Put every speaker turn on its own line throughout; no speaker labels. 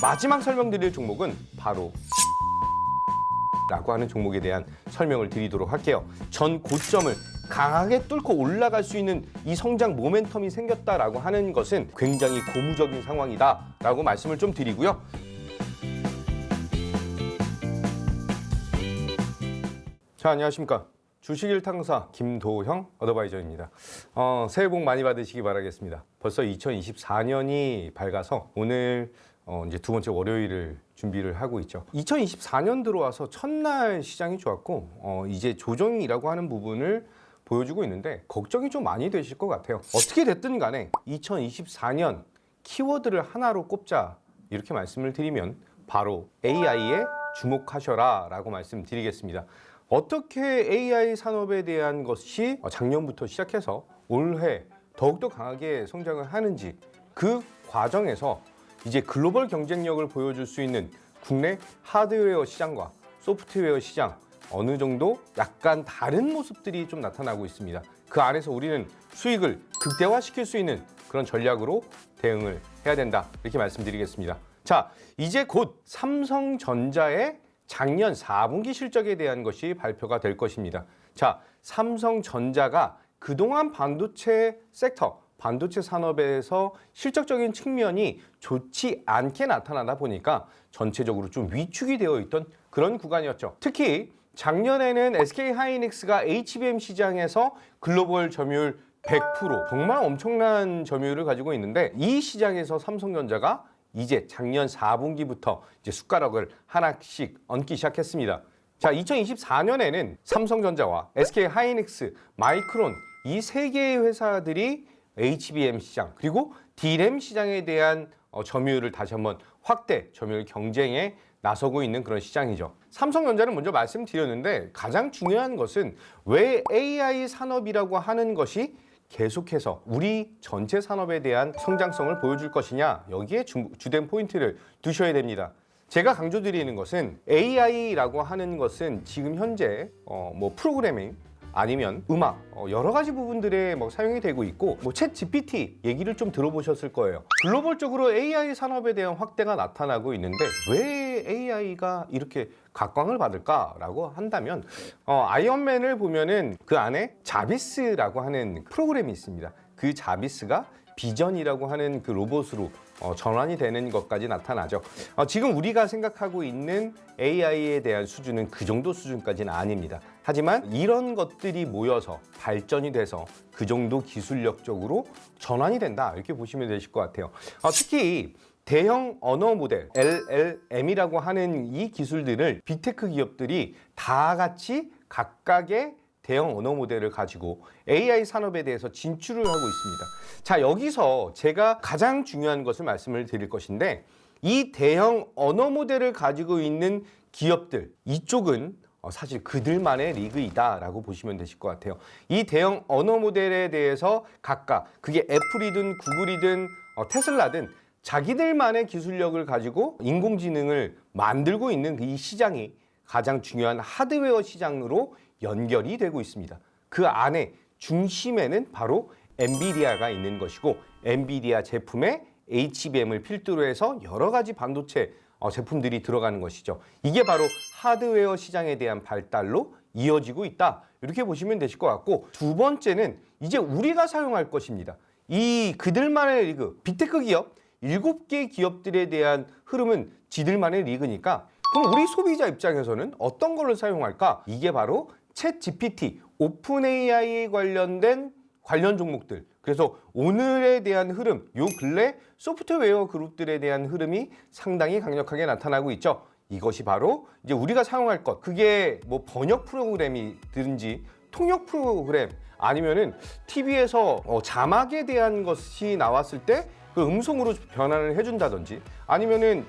마지막 설명드릴 종목은 바로 라고 하는 종목에 대한 설명을 드리도록 할게요. 전 고점을 강하게 뚫고 올라갈 수 있는 이 성장 모멘텀이 생겼다라고 하는 것은 굉장히 고무적인 상황이다라고 말씀을 좀 드리고요. 자, 안녕하십니까. 주식일 탕사 김도형 어드바이저입니다. 새해 복 많이 받으시기 바라겠습니다. 벌써 2024년이 밝아서 오늘 이제 두 번째 월요일을 준비를 하고 있죠. 2024년 들어와서 첫날 시장이 좋았고 이제 조정이라고 하는 부분을 보여주고 있는데 걱정이 좀 많이 되실 것 같아요. 어떻게 됐든 간에 2024년 키워드를 하나로 꼽자 이렇게 말씀을 드리면 바로 AI에 주목하셔라 라고 말씀드리겠습니다. 어떻게 AI 산업에 대한 것이 작년부터 시작해서 올해 더욱더 강하게 성장을 하는지 그 과정에서 이제 글로벌 경쟁력을 보여줄 수 있는 국내 하드웨어 시장과 소프트웨어 시장 어느 정도 약간 다른 모습들이 좀 나타나고 있습니다. 그 안에서 우리는 수익을 극대화시킬 수 있는 그런 전략으로 대응을 해야 된다 이렇게 말씀드리겠습니다. 자, 이제 곧 삼성전자의 작년 4분기 실적에 대한 것이 발표가 될 것입니다. 자, 삼성전자가 그동안 반도체 섹터, 반도체 산업에서 실적적인 측면이 좋지 않게 나타나다 보니까 전체적으로 좀 위축이 되어 있던 그런 구간이었죠. 특히 작년에는 SK하이닉스가 HBM 시장에서 글로벌 점유율 100% 정말 엄청난 점유율을 가지고 있는데 이 시장에서 삼성전자가 이제 작년 4분기부터 이제 숟가락을 하나씩 얹기 시작했습니다. 자, 2024년에는 삼성전자와 SK하이닉스, 마이크론 이 세 개의 회사들이 HBM 시장 그리고 D램 시장에 대한 점유율을 다시 한번 확대 점유율 경쟁에 나서고 있는 그런 시장이죠. 삼성전자는 먼저 말씀드렸는데 가장 중요한 것은 왜 AI 산업이라고 하는 것이 계속해서 우리 전체 산업에 대한 성장성을 보여줄 것이냐 여기에 주된 포인트를 두셔야 됩니다. 제가 강조드리는 것은 AI라고 하는 것은 지금 현재 뭐 프로그래밍 아니면 음악 여러 가지 부분들에 사용이 되고 있고 챗 GPT 얘기를 좀 들어보셨을 거예요. 글로벌적으로 AI 산업에 대한 확대가 나타나고 있는데 왜 AI가 이렇게 각광을 받을까라고 한다면 아이언맨을 보면은 그 안에 자비스라고 하는 프로그램이 있습니다. 그 자비스가 비전이라고 하는 그 로봇으로 전환이 되는 것까지 나타나죠. 지금 우리가 생각하고 있는 AI에 대한 수준은 그 정도 수준까지는 아닙니다. 하지만 이런 것들이 모여서 발전이 돼서 그 정도 기술력적으로 전환이 된다 이렇게 보시면 되실 것 같아요. 특히 대형 언어 모델 LLM이라고 하는 이 기술들을 빅테크 기업들이 다 같이 각각의 대형 언어 모델을 가지고 AI 산업에 대해서 진출을 하고 있습니다. 자, 여기서 제가 가장 중요한 것을 말씀을 드릴 것인데 이 대형 언어 모델을 가지고 있는 기업들 이쪽은 사실 그들만의 리그이다라고 보시면 되실 것 같아요. 이 대형 언어 모델에 대해서 각각 그게 애플이든 구글이든 테슬라든 자기들만의 기술력을 가지고 인공지능을 만들고 있는 이 시장이 가장 중요한 하드웨어 시장으로 연결이 되고 있습니다. 그 안에 중심에는 바로 엔비디아가 있는 것이고 엔비디아 제품에 HBM을 필두로 해서 여러 가지 반도체 제품들이 들어가는 것이죠. 이게 바로 하드웨어 시장에 대한 발달로 이어지고 있다. 이렇게 보시면 되실 것 같고 두 번째는 이제 우리가 사용할 것입니다. 이 그들만의 리그, 빅테크 기업 7개 기업들에 대한 흐름은 지들만의 리그니까 그럼 우리 소비자 입장에서는 어떤 걸로 사용할까? 이게 바로 챗 GPT, 오픈 AI에 관련된 관련 종목들. 그래서 오늘에 대한 흐름, 요 근래 소프트웨어 그룹들에 대한 흐름이 상당히 강력하게 나타나고 있죠. 이것이 바로 이제 우리가 사용할 것. 그게 뭐 번역 프로그램이든지 통역 프로그램 아니면은 TV에서 자막에 대한 것이 나왔을 때 그 음성으로 변환을 해준다든지 아니면은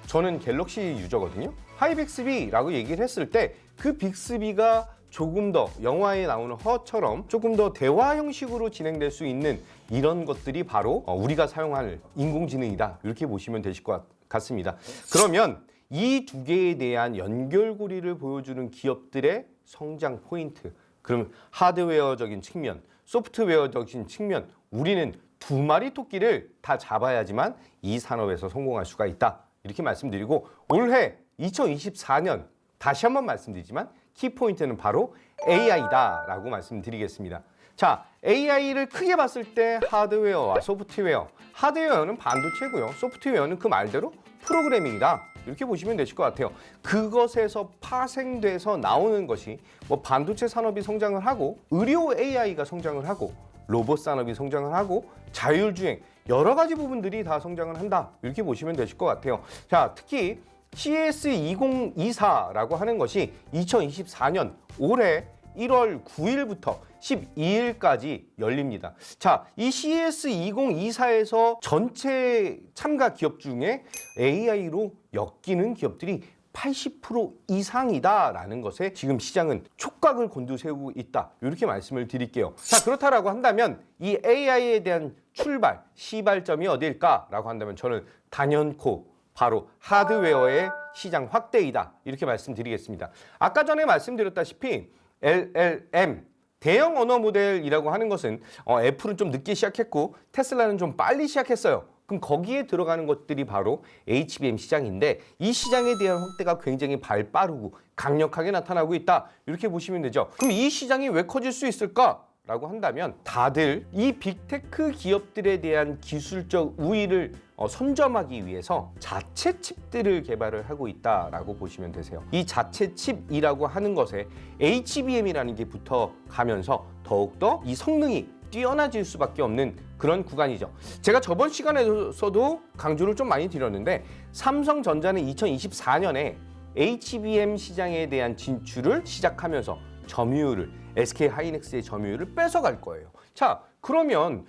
저는 갤럭시 유저거든요. 하이빅스비라고 얘기를 했을 때 그 빅스비가 조금 더 영화에 나오는 허처럼 조금 더 대화 형식으로 진행될 수 있는 이런 것들이 바로 우리가 사용할 인공지능이다 이렇게 보시면 되실 것 같습니다. 그러면 이 두 개에 대한 연결고리를 보여주는 기업들의 성장 포인트 그럼 하드웨어적인 측면, 소프트웨어적인 측면 우리는 두 마리 토끼를 다 잡아야지만 이 산업에서 성공할 수가 있다 이렇게 말씀드리고 올해 2024년 다시 한번 말씀드리지만 키포인트는 바로 AI다라고 말씀드리겠습니다. 자, AI를 크게 봤을 때 하드웨어와 소프트웨어, 하드웨어는 반도체고요. 소프트웨어는 그 말대로 프로그래밍이다. 이렇게 보시면 되실 것 같아요. 그것에서 파생돼서 나오는 것이 뭐 반도체 산업이 성장을 하고 의료 AI가 성장을 하고 로봇 산업이 성장을 하고 자율주행 여러 가지 부분들이 다 성장을 한다. 이렇게 보시면 되실 것 같아요. 자, 특히 CES 2024라고 하는 것이 2024년 올해 1월 9일부터 12일까지 열립니다. 자, 이 CES 2024에서 전체 참가 기업 중에 AI로 엮이는 기업들이 80% 이상이다라는 것에 지금 시장은 촉각을 곤두세우고 있다. 이렇게 말씀을 드릴게요. 자, 그렇다라고 한다면 이 AI에 대한 출발, 시발점이 어디일까라고 한다면 저는 단연코 바로 하드웨어의 시장 확대이다. 이렇게 말씀드리겠습니다. 아까 전에 말씀드렸다시피 LLM, 대형 언어 모델이라고 하는 것은 애플은 좀 늦게 시작했고 테슬라는 좀 빨리 시작했어요. 그럼 거기에 들어가는 것들이 바로 HBM 시장인데 이 시장에 대한 확대가 굉장히 발빠르고 강력하게 나타나고 있다. 이렇게 보시면 되죠. 그럼 이 시장이 왜 커질 수 있을까? 라고 한다면 다들 이 빅테크 기업들에 대한 기술적 우위를 선점하기 위해서 자체 칩들을 개발을 하고 있다라고 보시면 되세요. 이 자체 칩이라고 하는 것에 HBM이라는 게 붙어가면서 더욱더 이 성능이 뛰어나질 수밖에 없는 그런 구간이죠. 제가 저번 시간에서도 강조를 좀 많이 드렸는데 삼성전자는 2024년에 HBM 시장에 대한 진출을 시작하면서 점유율을 SK 하이닉스의 점유율을 뺏어갈 거예요. 자, 그러면은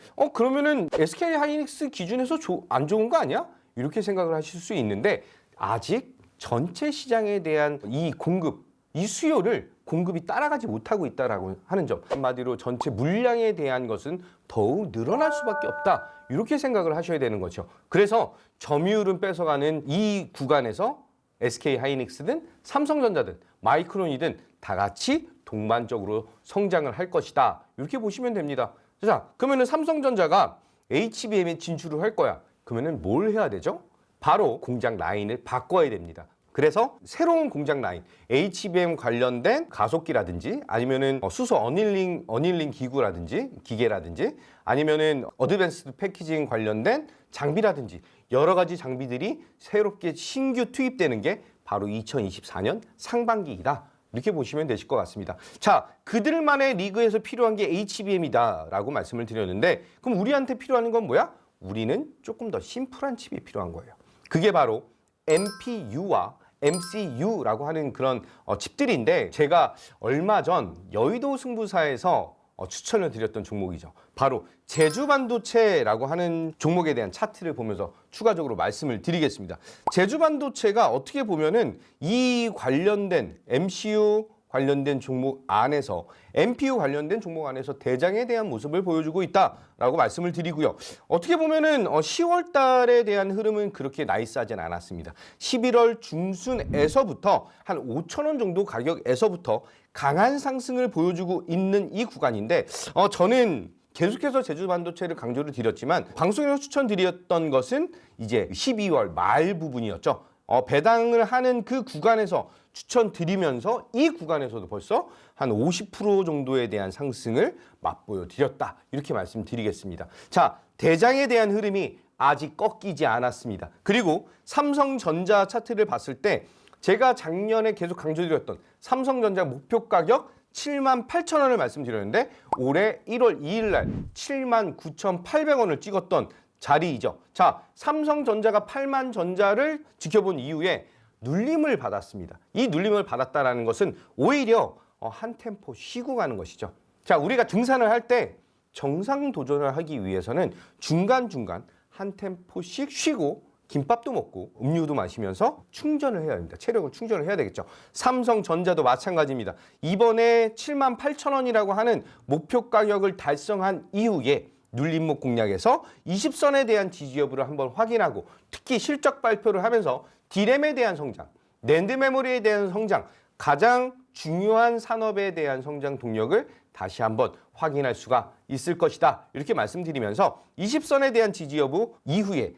SK 하이닉스 기준에서 안 좋은 거 아니야? 이렇게 생각을 하실 수 있는데 아직 전체 시장에 대한 이 공급, 이 수요를 공급이 따라가지 못하고 있다라고 하는 점. 한마디로 전체 물량에 대한 것은 더욱 늘어날 수밖에 없다. 이렇게 생각을 하셔야 되는 거죠. 그래서 점유율은 뺏어가는 이 구간에서 SK 하이닉스든 삼성전자든 마이크론이든 다 같이 동반적으로 성장을 할 것이다. 이렇게 보시면 됩니다. 자, 그러면은 삼성전자가 HBM에 진출을 할 거야. 그러면은 뭘 해야 되죠? 바로 공장 라인을 바꿔야 됩니다. 그래서 새로운 공장 라인, HBM 관련된 가속기라든지 아니면은 수소 어닐링 기구라든지 기계라든지 아니면은 어드밴스드 패키징 관련된 장비라든지 여러 가지 장비들이 새롭게 신규 투입되는 게 바로 2024년 상반기이다. 이렇게 보시면 되실 것 같습니다. 자, 그들만의 리그에서 필요한 게 HBM이다라고 말씀을 드렸는데 그럼 우리한테 필요한 건 뭐야? 우리는 조금 더 심플한 칩이 필요한 거예요. 그게 바로 MPU와 MCU라고 하는 그런 칩들인데 제가 얼마 전 여의도 승부사에서 추천을 드렸던 종목이죠. 바로 제주반도체라고 하는 종목에 대한 차트를 보면서 추가적으로 말씀을 드리겠습니다. 제주반도체가 어떻게 보면은 이 관련된 MCU 관련된 종목 안에서 MPU 관련된 종목 안에서 대장에 대한 모습을 보여주고 있다라고 말씀을 드리고요. 어떻게 보면은 10월 달에 대한 흐름은 그렇게 나이스하진 않았습니다. 11월 중순에서부터 한 5천 원 정도 가격에서부터 강한 상승을 보여주고 있는 이 구간인데 저는 계속해서 제주반도체를 강조를 드렸지만 방송에서 추천드렸던 것은 이제 12월 말 부분이었죠. 배당을 하는 그 구간에서 추천드리면서 이 구간에서도 벌써 한 50% 정도에 대한 상승을 맛보여 드렸다. 이렇게 말씀드리겠습니다. 자, 대장에 대한 흐름이 아직 꺾이지 않았습니다. 그리고 삼성전자 차트를 봤을 때 제가 작년에 계속 강조드렸던 삼성전자 목표 가격 78,000원을 말씀드렸는데 올해 1월 2일 날 79,800원을 찍었던 자리이죠. 자, 삼성전자가 8만 전자를 지켜본 이후에 눌림을 받았습니다. 이 눌림을 받았다는 것은 오히려 한 템포 쉬고 가는 것이죠. 자, 우리가 등산을 할 때 정상 도전을 하기 위해서는 중간중간 한 템포씩 쉬고 김밥도 먹고 음료도 마시면서 충전을 해야 됩니다. 체력을 충전을 해야 되겠죠. 삼성전자도 마찬가지입니다. 이번에 78,000원이라고 하는 목표 가격을 달성한 이후에 눌림목 공략에서 20선에 대한 지지 여부를 한번 확인하고 특히 실적 발표를 하면서 D램에 대한 성장, 낸드 메모리에 대한 성장, 가장 중요한 산업에 대한 성장 동력을 다시 한번 확인할 수가 있을 것이다. 이렇게 말씀드리면서 20선에 대한 지지 여부 이후에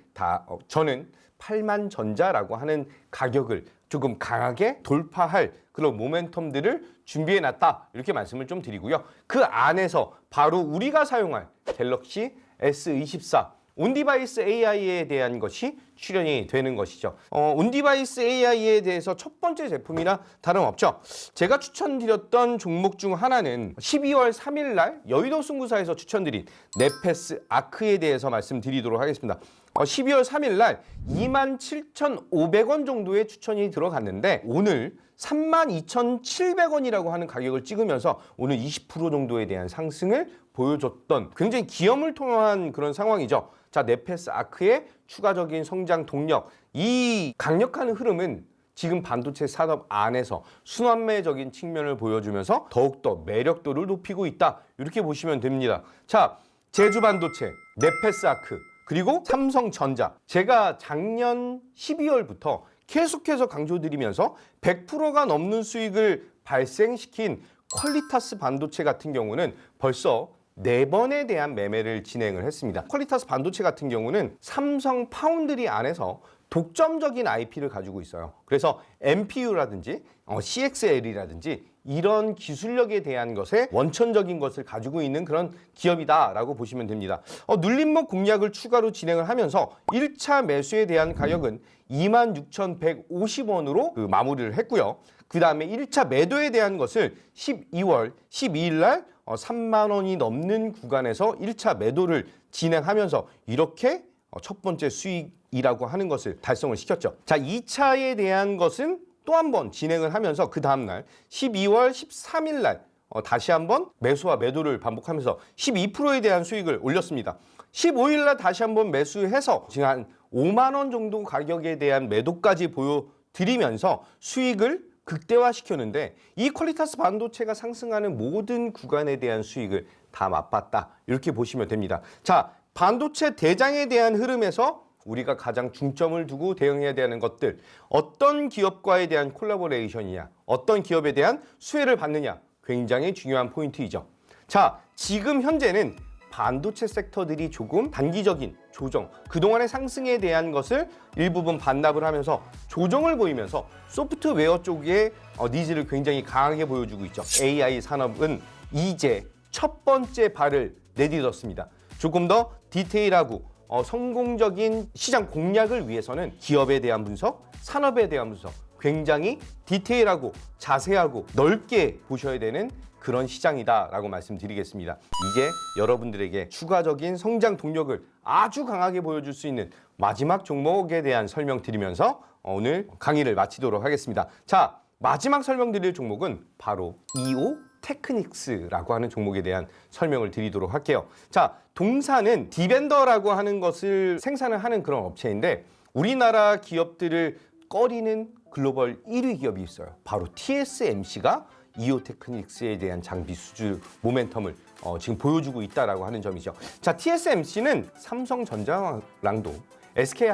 저는 8만 전자라고 하는 가격을 조금 강하게 돌파할 그런 모멘텀들을 준비해놨다 이렇게 말씀을 좀 드리고요. 그 안에서 바로 우리가 사용할 갤럭시 S24 온디바이스 AI에 대한 것이 출연이 되는 것이죠. 온디바이스 AI에 대해서 첫 번째 제품이나 다름없죠. 제가 추천드렸던 종목 중 하나는 12월 3일 날 여의도 승구사에서 추천드린 네페스 아크에 대해서 말씀드리도록 하겠습니다. 12월 3일 날 27,500원 정도의 추천이 들어갔는데 오늘 32,700원이라고 하는 가격을 찍으면서 오늘 20% 정도에 대한 상승을 보여줬던 굉장히 기염을 통한 그런 상황이죠. 자, 네페스 아크의 추가적인 성장 동력, 이 강력한 흐름은 지금 반도체 산업 안에서 순환매적인 측면을 보여주면서 더욱더 매력도를 높이고 있다. 이렇게 보시면 됩니다. 자, 제주반도체, 네페스 아크, 그리고 삼성전자. 제가 작년 12월부터 계속해서 강조드리면서 100%가 넘는 수익을 발생시킨 퀄리타스 반도체 같은 경우는 벌써 4번에 대한 매매를 진행을 했습니다. 퀄리타스 반도체 같은 경우는 삼성 파운드리 안에서 독점적인 IP를 가지고 있어요. 그래서 MPU라든지 CXL이라든지 이런 기술력에 대한 것에 원천적인 것을 가지고 있는 그런 기업이다라고 보시면 됩니다. 눌림목 공략을 추가로 진행을 하면서 1차 매수에 대한 가격은 26,150원으로 마무리를 했고요. 그 다음에 1차 매도에 대한 것을 12월 12일 날 3만 원이 넘는 구간에서 1차 매도를 진행하면서 이렇게 첫 번째 수익이라고 하는 것을 달성을 시켰죠. 자, 2차에 대한 것은 또 한 번 진행을 하면서 그 다음날 12월 13일 날 다시 한번 매수와 매도를 반복하면서 12%에 대한 수익을 올렸습니다. 15일 날 다시 한번 매수해서 지금 한 5만 원 정도 가격에 대한 매도까지 보여드리면서 수익을 극대화시켰는데 이 퀄리타스 반도체가 상승하는 모든 구간에 대한 수익을 다 맛봤다. 이렇게 보시면 됩니다. 자, 반도체 대장에 대한 흐름에서 우리가 가장 중점을 두고 대응해야 되는 것들, 어떤 기업과에 대한 콜라보레이션이냐, 어떤 기업에 대한 수혜를 받느냐, 굉장히 중요한 포인트이죠. 자, 지금 현재는 반도체 섹터들이 조금 단기적인 조정, 그동안의 상승에 대한 것을 일부분 반납을 하면서 조정을 보이면서 소프트웨어 쪽에 니즈를 굉장히 강하게 보여주고 있죠. AI 산업은 이제 첫 번째 발을 내딛었습니다. 조금 더 디테일하고 성공적인 시장 공략을 위해서는 기업에 대한 분석, 산업에 대한 분석, 굉장히 디테일하고 자세하고 넓게 보셔야 되는 그런 시장이다라고 말씀드리겠습니다. 이게 여러분들에게 추가적인 성장 동력을 아주 강하게 보여줄 수 있는 마지막 종목에 대한 설명드리면서 오늘 강의를 마치도록 하겠습니다. 자, 마지막 설명드릴 종목은 바로 EO 테크닉스라고 하는 종목에 대한 설명을 드리도록 할게요. 자, 동사는 디벤더라고 하는 것을 생산을 하는 그런 업체인데 우리나라 기업들을 꺼리는 글로벌 1위 기업이 있어요. 바로 TSMC가 EO 테크닉스에 대한 장비 수주 모멘텀을 지금 보여주고 있다라고 하는 점이죠. 자, TSMC는 삼성전자랑도 SK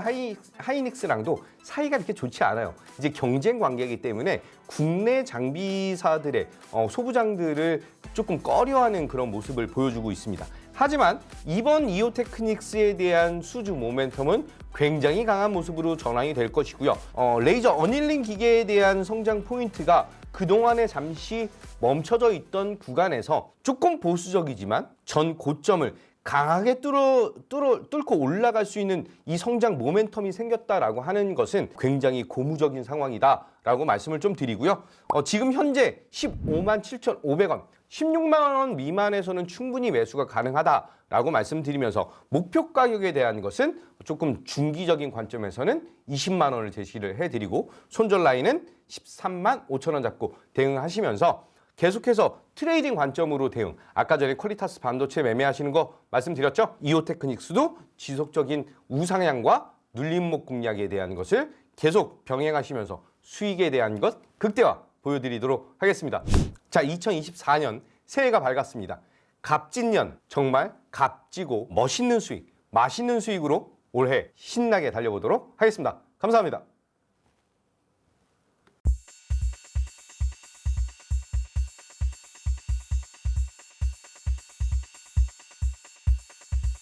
하이닉스랑도 사이가 그렇게 좋지 않아요. 이제 경쟁 관계이기 때문에 국내 장비사들의 소부장들을 조금 꺼려하는 그런 모습을 보여주고 있습니다. 하지만 이번 EO 테크닉스에 대한 수주 모멘텀은 굉장히 강한 모습으로 전환이 될 것이고요. 레이저 어닐링 기계에 대한 성장 포인트가 그동안에 잠시 멈춰져 있던 구간에서 조금 보수적이지만 전 고점을 강하게 뚫고 올라갈 수 있는 이 성장 모멘텀이 생겼다라고 하는 것은 굉장히 고무적인 상황이다라고 말씀을 좀 드리고요. 지금 현재 15만 7,500원, 16만 원 미만에서는 충분히 매수가 가능하다라고 말씀드리면서 목표 가격에 대한 것은 조금 중기적인 관점에서는 20만 원을 제시를 해드리고 손절 라인은 13만 5천 원 잡고 대응하시면서 계속해서 트레이딩 관점으로 대응. 아까 전에 퀄리타스 반도체 매매하시는 거 말씀드렸죠? EO 테크닉스도 지속적인 우상향과 눌림목 공략에 대한 것을 계속 병행하시면서 수익에 대한 것 극대화 보여드리도록 하겠습니다. 자, 2024년 새해가 밝았습니다. 갑진년 정말 값지고 멋있는 수익, 맛있는 수익으로 올해 신나게 달려보도록 하겠습니다. 감사합니다.